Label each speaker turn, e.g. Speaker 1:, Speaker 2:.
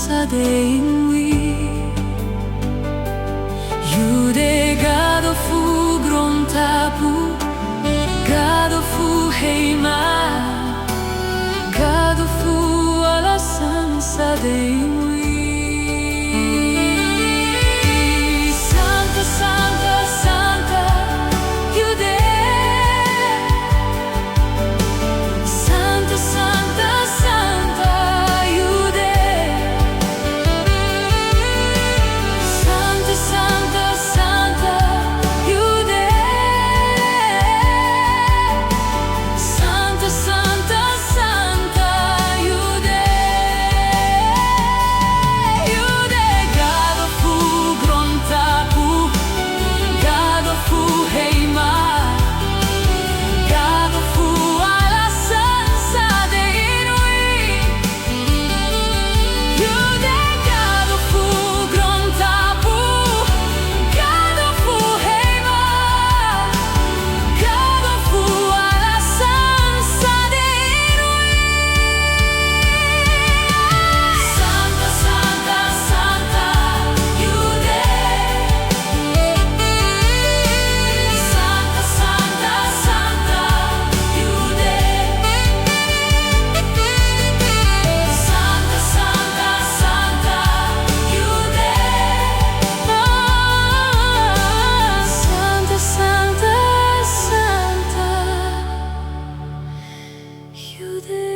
Speaker 1: Santa Dei Jude gado fu grontapu, gado fu heima, gado fu alla Santa Dei Santa, Santa, Santa Jude, Santa, Santa, Santa Jude, Santa, Santa, Santa Jude, Santa, Santa, Santa Jude. Jude gado fu grontapu, gado fu heima, gado fu alla Santa Dei Jude gado fu grontapu, gado fu heima, gado fu alla Santa Dei Santa, Santa, Santa Jude, Santa, Santa, Santa Jude, Santa, Santa, Santa Jude, Santa, Santa, Santa Jude.